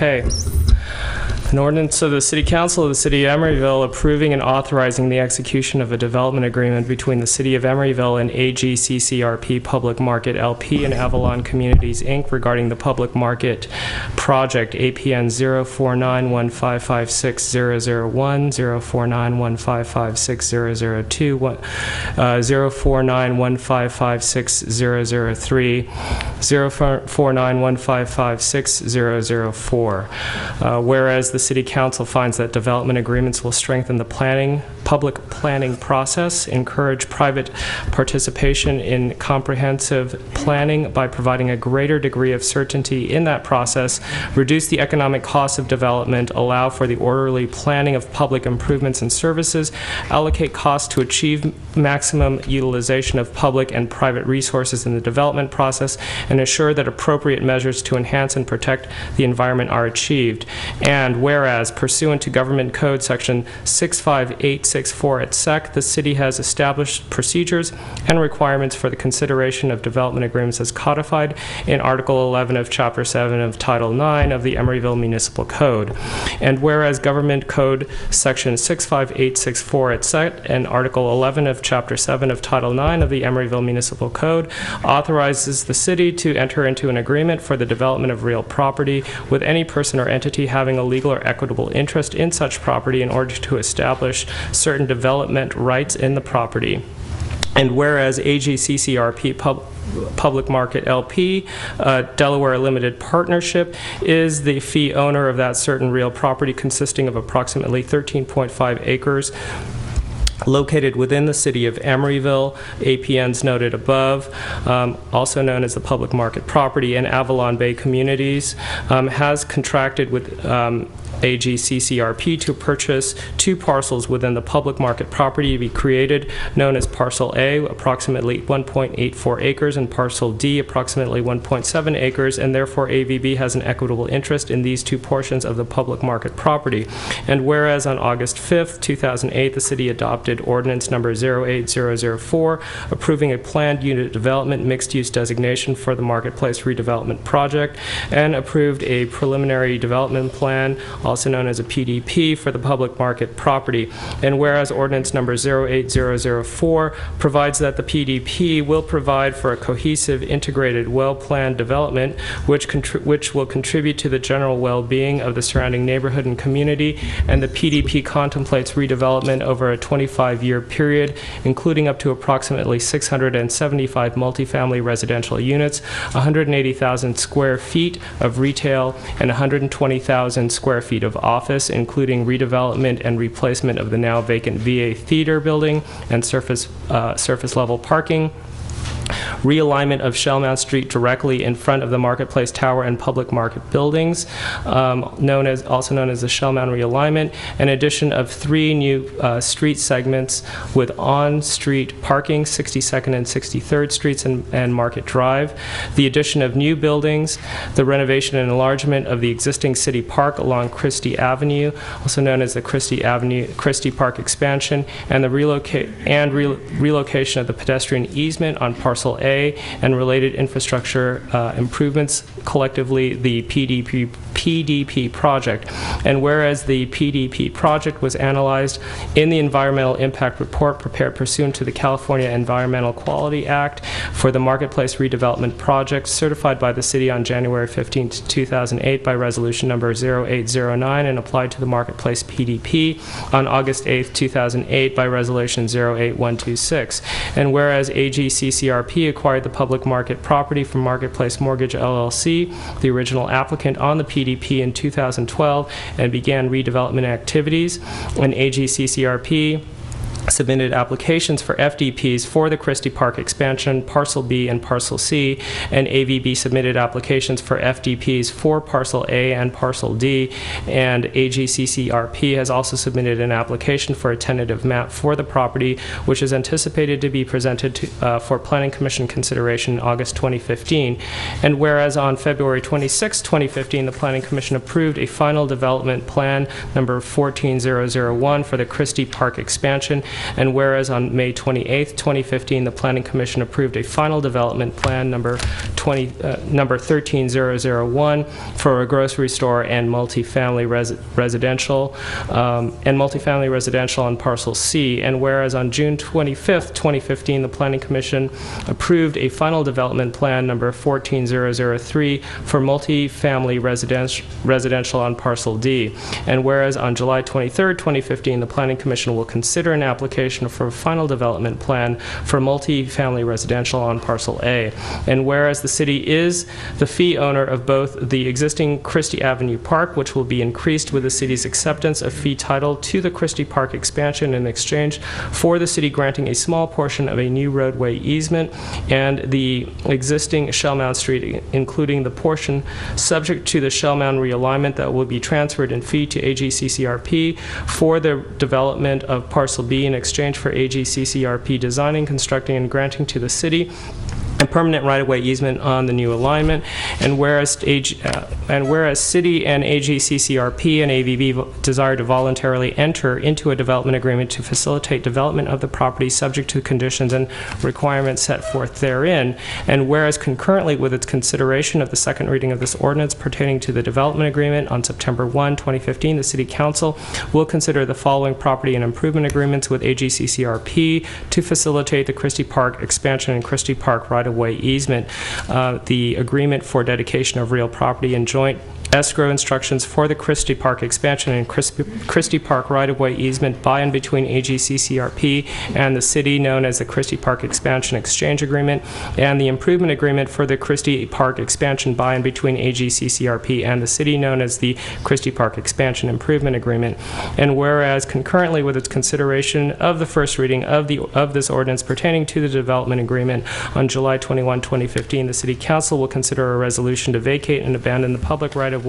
Okay. An ordinance of the City Council of the City of Emeryville approving and authorizing the execution of a development agreement between the City of Emeryville and AGCCRP Public Market LP and Avalon Communities, Inc. regarding the public market project APN 04915560001, 04915560002, 04915560003, 04915560004. Whereas the City Council finds that development agreements will strengthen the public planning process, encourage private participation in comprehensive planning by providing a greater degree of certainty in that process, reduce the economic costs of development, allow for the orderly planning of public improvements and services, allocate costs to achieve maximum utilization of public and private resources in the development process, and assure that appropriate measures to enhance and protect the environment are achieved. And whereas, pursuant to Government Code Section 65864 et sec, the City has established procedures and requirements for the consideration of development agreements as codified in Article 11 of Chapter 7 of Title 9 of the Emeryville Municipal Code. And whereas Government Code Section 65864 et sec and Article 11 of Chapter 7 of Title 9 of the Emeryville Municipal Code authorizes the City to enter into an agreement for the development of real property with any person or entity having a legal or equitable interest in such property in order to establish certain development rights in the property. And whereas AGCCRP Public Market LP, Delaware Limited Partnership, is the fee owner of that certain real property consisting of approximately 13.5 acres located within the City of Emeryville, APNs noted above, also known as the public market property, and Avalon Bay Communities, has contracted with AGCCRP to purchase 2 parcels within the public market property to be created, known as Parcel A, approximately 1.84 acres, and Parcel D, approximately 1.7 acres, and therefore AVB has an equitable interest in these 2 portions of the public market property. And whereas on August 5th, 2008, the City adopted Ordinance Number 08004, approving a planned unit development mixed-use designation for the Marketplace Redevelopment Project, and approved a preliminary development plan, also known as a PDP, for the public market property. And whereas Ordinance Number 08004 provides that the PDP will provide for a cohesive, integrated, well-planned development which will contribute to the general well-being of the surrounding neighborhood and community, and the PDP contemplates redevelopment over a 25-year period, including up to approximately 675 multifamily residential units, 180,000 square feet of retail, and 120,000 square feet of office, including redevelopment and replacement of the now vacant VA Theater building and surface level parking, realignment of Shellmount Street directly in front of the Marketplace Tower and public market buildings, also known as the Shellmount realignment, and addition of 3 new street segments with on-street parking, 62nd and 63rd Streets and Market Drive, the addition of new buildings, the renovation and enlargement of the existing city park along Christie Avenue, also known as the Christie Park expansion, and the relocation of the pedestrian easement on Parcel A and related infrastructure improvements, collectively the PDP project. And whereas the PDP project was analyzed in the Environmental Impact Report prepared pursuant to the California Environmental Quality Act for the Marketplace Redevelopment Project, certified by the City on January 15, 2008 by Resolution Number 0809, and applied to the Marketplace PDP on August 8, 2008 by Resolution 08126. And whereas AGCCRP acquired the public market property from Marketplace Mortgage LLC, the original applicant on the PDP, in 2012, and began redevelopment activities, and AGCCRP submitted applications for FDPs for the Christie Park expansion, Parcel B and Parcel C, and AVB submitted applications for FDPs for Parcel A and Parcel D, and AGCCRP has also submitted an application for a tentative map for the property, which is anticipated to be presented for Planning Commission consideration in August 2015. And whereas on February 26, 2015, the Planning Commission approved a final development plan number 14001 for the Christie Park expansion, and whereas on May 28, 2015, the Planning Commission approved a final development plan number 13001 for a grocery store and multifamily residential on parcel C, and whereas on June 25, 2015, the Planning Commission approved a final development plan number 14003 for multifamily residential on parcel D, and whereas on July 23, 2015, the Planning Commission will consider an application for a final development plan for multifamily residential on parcel A, and whereas the city is the fee owner of both the existing Christie Avenue Park, which will be increased with the city's acceptance of fee title to the Christie Park expansion in exchange for the city granting a small portion of a new roadway easement, and the existing Shell Mound Street, including the portion subject to the Shell Mound realignment that will be transferred in fee to AGCCRP for the development of parcel B in exchange for AGCCRP designing, constructing, and granting to the city a permanent right-of-way easement on the new alignment, and whereas City and AGCCRP and AVB desire to voluntarily enter into a development agreement to facilitate development of the property subject to conditions and requirements set forth therein, and whereas concurrently with its consideration of the second reading of this ordinance pertaining to the development agreement on September 1, 2015, the City Council will consider the following property and improvement agreements with AGCCRP to facilitate the Christie Park expansion and Christie Park right-of-way easement, the agreement for dedication of real property and joint escrow instructions for the Christie Park expansion and Christie Park right-of-way easement by and between AGCCRP and the city, known as the Christie Park Expansion Exchange Agreement, and the improvement agreement for the Christie Park expansion by and between AGCCRP and the city, known as the Christie Park Expansion Improvement Agreement. And whereas concurrently with its consideration of the first reading of this ordinance pertaining to the development agreement on July 21, 2015, the City Council will consider a resolution to vacate and abandon the public right-of-way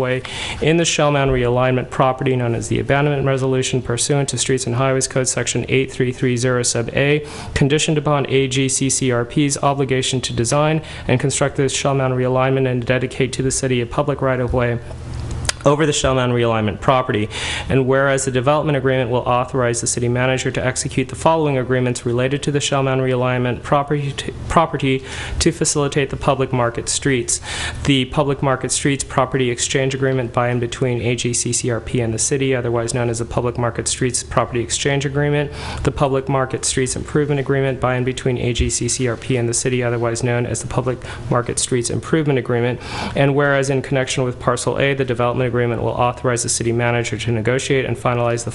in the Shell Mound realignment property, known as the Abandonment Resolution, pursuant to Streets and Highways Code Section 8330 sub A, conditioned upon AGCCRP's obligation to design and construct the Shell Mound realignment and dedicate to the city a public right-of-way over the Shell Mound realignment property. And whereas the development agreement will authorize the city manager to execute the following agreements related to the Shell Mound realignment property to facilitate the public market streets: the public market streets property exchange agreement by and between AGCCRP and the city, otherwise known as the public market streets property exchange agreement; the public market streets improvement agreement by and between AGCCRP and the city, otherwise known as the public market streets improvement agreement. And whereas in connection with parcel A, the development agreement will authorize the city manager to negotiate and finalize the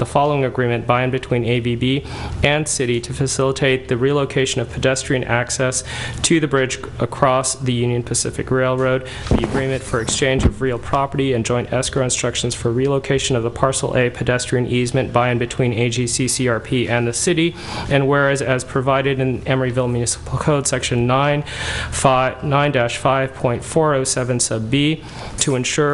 following agreement by and between AVB and city to facilitate the relocation of pedestrian access to the bridge across the Union Pacific Railroad, the agreement for exchange of real property and joint escrow instructions for relocation of the parcel A pedestrian easement by and between AGCCRP and the city. And whereas as provided in Emeryville Municipal Code Section 9-5.407 sub B, to ensure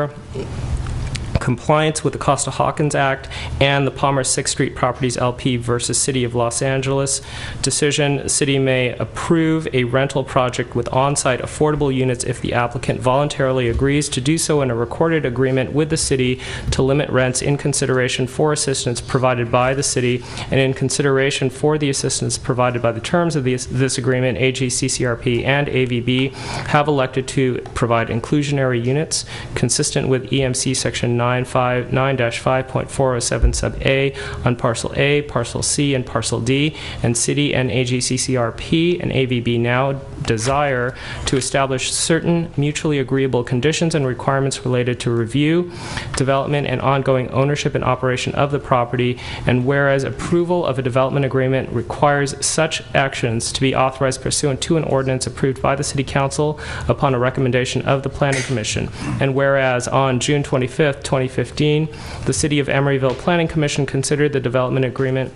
compliance with the Costa-Hawkins Act and the Palmer 6th Street Properties LP versus City of Los Angeles decision, the city may approve a rental project with on-site affordable units if the applicant voluntarily agrees to do so in a recorded agreement with the city to limit rents in consideration for assistance provided by the city, and in consideration for the assistance provided by the terms of this agreement, AGCCRP and AVB have elected to provide inclusionary units consistent with EMC Section 9-5.407 sub A on parcel A, parcel C, and parcel D, and city and AGCCRP and AVB now desire to establish certain mutually agreeable conditions and requirements related to review, development, and ongoing ownership and operation of the property, and whereas approval of a development agreement requires such actions to be authorized pursuant to an ordinance approved by the City Council upon a recommendation of the Planning Commission, and whereas on June 25th, 2015, the City of Emeryville Planning Commission considered the development agreement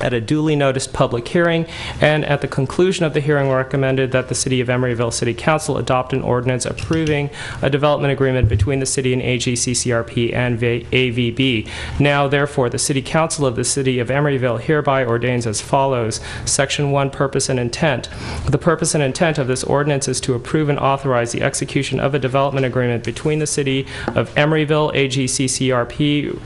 at a duly noticed public hearing, and at the conclusion of the hearing recommended that the City of Emeryville City Council adopt an ordinance approving a development agreement between the city and AGCCRP and AVB. Now, therefore, the City Council of the City of Emeryville hereby ordains as follows. Section 1, Purpose and Intent. The purpose and intent of this ordinance is to approve and authorize the execution of a development agreement between the City of Emeryville, AGCCRP,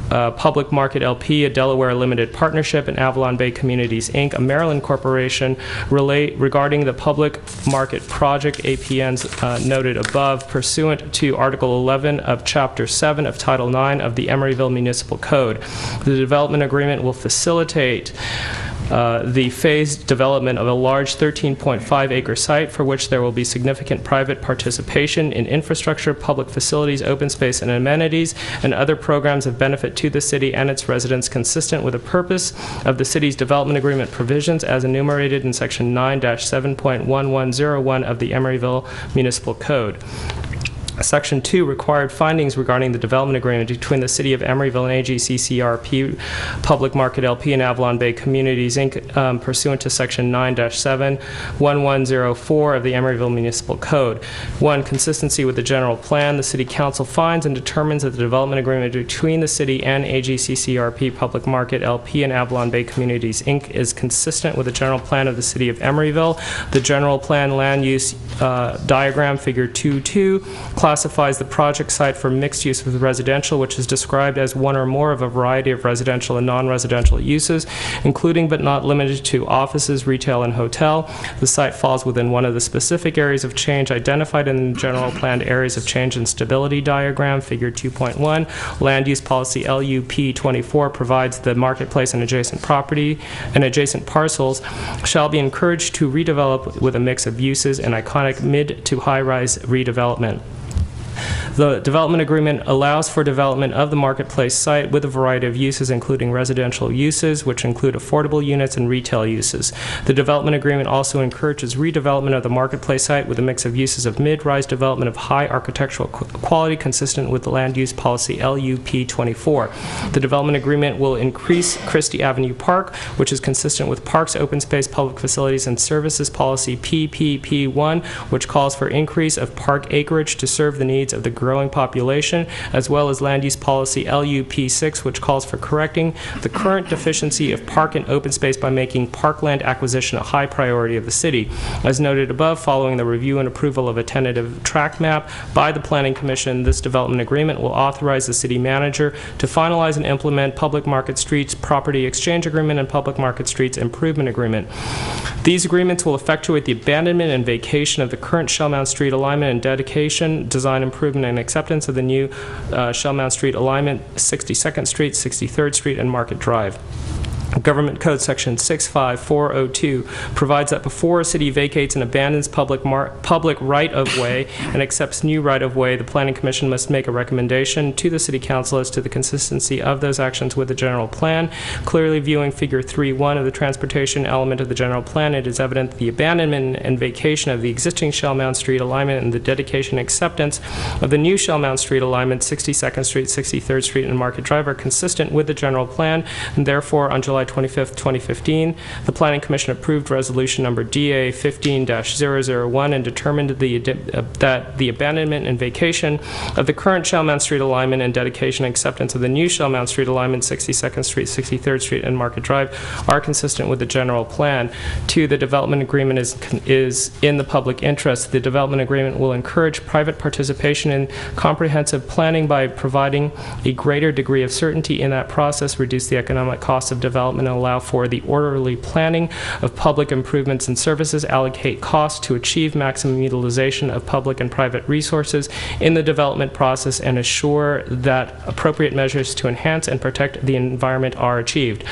Public Market LP, a Delaware limited partnership, and Avalon Bay Communities, Inc., a Maryland corporation, regarding the public market project APNs noted above pursuant to Article 11 of Chapter 7 of Title 9 of the Emeryville Municipal Code. The development agreement will facilitate the phased development of a large 13.5-acre site for which there will be significant private participation in infrastructure, public facilities, open space, and amenities, and other programs of benefit to the city and its residents consistent with the purpose of the city's development agreement provisions as enumerated in Section 9-7.1101 of the Emeryville Municipal Code. Section 2, required findings regarding the development agreement between the City of Emeryville and AGCCRP, Public Market LP, and Avalon Bay Communities, Inc., pursuant to Section 9-7.1104 of the Emeryville Municipal Code. 1. Consistency with the general plan. The City Council finds and determines that the development agreement between the City and AGCCRP, Public Market LP, and Avalon Bay Communities, Inc. is consistent with the general plan of the City of Emeryville. The general plan land use diagram, Figure 2.2, classifies the project site for mixed use with residential, which is described as one or more of a variety of residential and non-residential uses, including but not limited to offices, retail, and hotel. The site falls within one of the specific areas of change identified in the general planned areas of change and stability diagram, Figure 2.1. Land use policy LUP 24 provides the marketplace and adjacent property and adjacent parcels shall be encouraged to redevelop with a mix of uses and iconic mid to high-rise redevelopment. The development agreement allows for development of the marketplace site with a variety of uses, including residential uses, which include affordable units, and retail uses. The development agreement also encourages redevelopment of the marketplace site with a mix of uses of mid-rise development of high architectural quality consistent with the land use policy LUP 24. The development agreement will increase Christie Avenue Park, which is consistent with Parks, Open Space, Public Facilities, and Services policy PPP1, which calls for increase of park acreage to serve the needs of the growing population, as well as land use policy LUP6, which calls for correcting the current deficiency of park and open space by making parkland acquisition a high priority of the city. As noted above, following the review and approval of a tentative tract map by the Planning Commission, this development agreement will authorize the city manager to finalize and implement Public Market Streets Property Exchange Agreement and Public Market Streets Improvement Agreement. These agreements will effectuate the abandonment and vacation of the current Shellmount Street alignment and dedication, design improvement, and acceptance of the new Shellmount Street alignment, 62nd Street, 63rd Street, and Market Drive. Government Code Section 65402 provides that before a city vacates and abandons public right-of-way and accepts new right-of-way, the Planning Commission must make a recommendation to the City Council as to the consistency of those actions with the general plan. Clearly viewing Figure 3.1 of the transportation element of the general plan, it is evident that the abandonment and vacation of the existing Shellmount Street alignment and the dedication and acceptance of the new Shellmount Street alignment, 62nd Street, 63rd Street, and Market Drive are consistent with the general plan, and therefore on July 25th, 2015, the Planning Commission approved resolution number DA 15-001 and determined that the abandonment and vacation of the current Shellmount Street alignment and dedication and acceptance of the new Shellmount Street alignment, 62nd Street, 63rd Street, and Market Drive are consistent with the general plan. 2. The development agreement is in the public interest. The development agreement will encourage private participation in comprehensive planning by providing a greater degree of certainty in that process, reduce the economic cost of development, and allow for the orderly planning of public improvements and services, allocate costs to achieve maximum utilization of public and private resources in the development process, and assure that appropriate measures to enhance and protect the environment are achieved.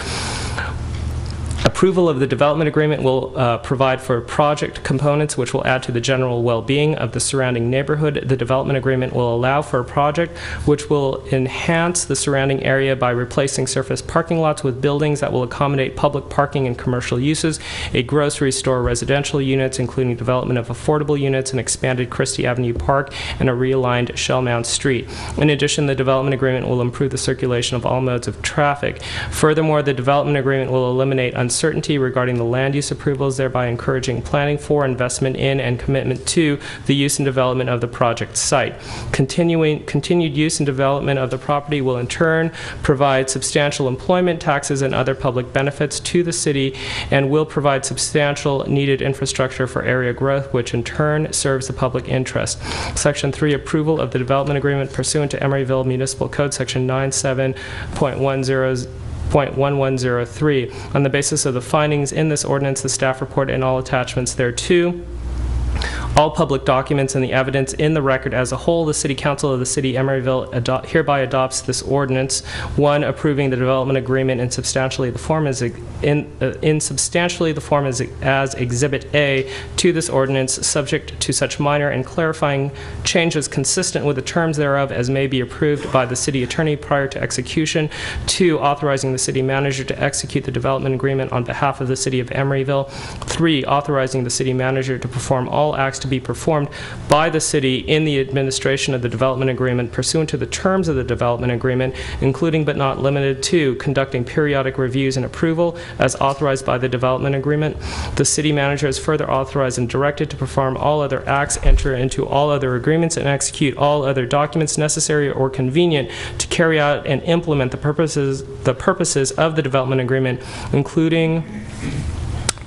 Approval of the development agreement will provide for project components which will add to the general well-being of the surrounding neighborhood. The development agreement will allow for a project which will enhance the surrounding area by replacing surface parking lots with buildings that will accommodate public parking and commercial uses, a grocery store, residential units, including development of affordable units, an expanded Christie Avenue Park, and a realigned Shellmount Street. In addition, the development agreement will improve the circulation of all modes of traffic. Furthermore, the development agreement will eliminate uncertainty uncertainty regarding the land use approvals, thereby encouraging planning for, investment in, and commitment to the use and development of the project site. Continued use and development of the property will in turn provide substantial employment, taxes, and other public benefits to the city, and will provide substantial needed infrastructure for area growth, which in turn serves the public interest. Section 3, approval of the development agreement pursuant to Emeryville Municipal Code, Section 97.1103. On the basis of the findings in this ordinance, the staff report, and all attachments thereto, all public documents and the evidence in the record as a whole, the City Council of the City of Emeryville hereby adopts this ordinance. 1, approving the development agreement in substantially the form as Exhibit A to this ordinance, subject to such minor and clarifying changes consistent with the terms thereof as may be approved by the City Attorney prior to execution. 2, authorizing the City Manager to execute the development agreement on behalf of the City of Emeryville. 3, authorizing the City Manager to perform all acts to be performed by the city in the administration of the development agreement pursuant to the terms of the development agreement, including but not limited to conducting periodic reviews and approval as authorized by the development agreement. The city manager is further authorized and directed to perform all other acts, enter into all other agreements, and execute all other documents necessary or convenient to carry out and implement the purposes of the development agreement, including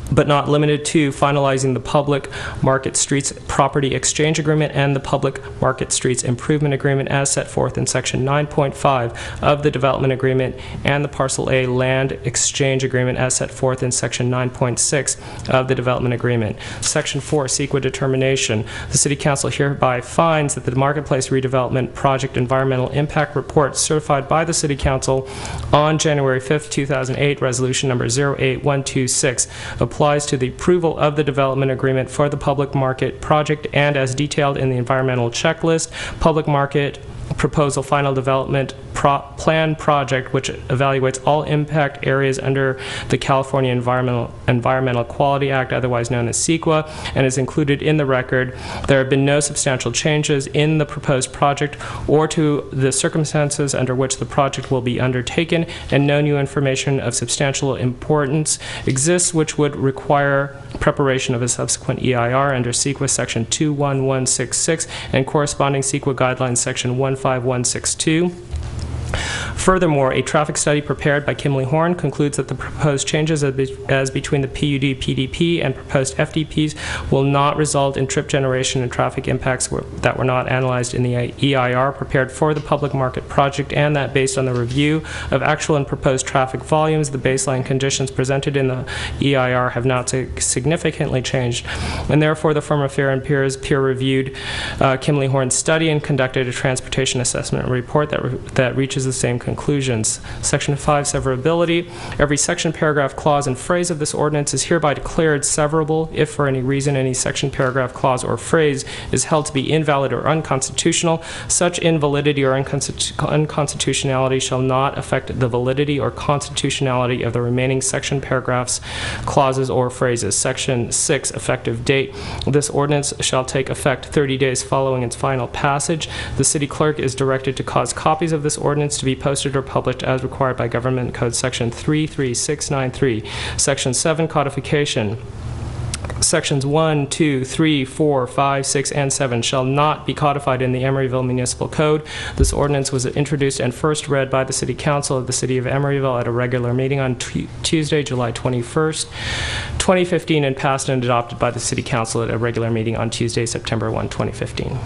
but not limited to finalizing the Public Market Streets Property Exchange Agreement and the Public Market Streets Improvement Agreement as set forth in Section 9.5 of the Development Agreement, and the Parcel A Land Exchange Agreement as set forth in Section 9.6 of the Development Agreement. Section 4, CEQA determination. The City Council hereby finds that the Marketplace Redevelopment Project Environmental Impact Report certified by the City Council on January 5th, 2008, Resolution Number 08126, applies to the approval of the development agreement for the public market project, and as detailed in the environmental checklist, public market proposal final development plan project, which evaluates all impact areas under the California Environmental Quality Act, otherwise known as CEQA, and is included in the record. There have been no substantial changes in the proposed project or to the circumstances under which the project will be undertaken, and no new information of substantial importance exists which would require preparation of a subsequent EIR under CEQA Section 21166 and corresponding CEQA Guidelines Section 15162. Furthermore, a traffic study prepared by Kimley Horn concludes that the proposed changes as between the PUD PDP and proposed FDPs will not result in trip generation and traffic impacts that were not analyzed in the EIR prepared for the public market project, and that based on the review of actual and proposed traffic volumes, the baseline conditions presented in the EIR have not significantly changed, and therefore the firm of Fair and Peers peer-reviewed Kimley Horn's study and conducted a transportation assessment report that reaches the same conclusions. Section 5, severability. Every section, paragraph, clause, and phrase of this ordinance is hereby declared severable if for any reason any section, paragraph, clause, or phrase is held to be invalid or unconstitutional. Such invalidity or unconstitutionality shall not affect the validity or constitutionality of the remaining section, paragraphs, clauses, or phrases. Section 6, effective date. This ordinance shall take effect 30 days following its final passage. The city clerk is directed to cause copies of this ordinance to be posted or published as required by Government Code Section 33693. Section 7, codification. Sections 1, 2, 3, 4, 5, 6, and 7 shall not be codified in the Emeryville Municipal Code. This ordinance was introduced and first read by the City Council of the City of Emeryville at a regular meeting on Tuesday, July 21st, 2015, and passed and adopted by the City Council at a regular meeting on Tuesday, September 1, 2015.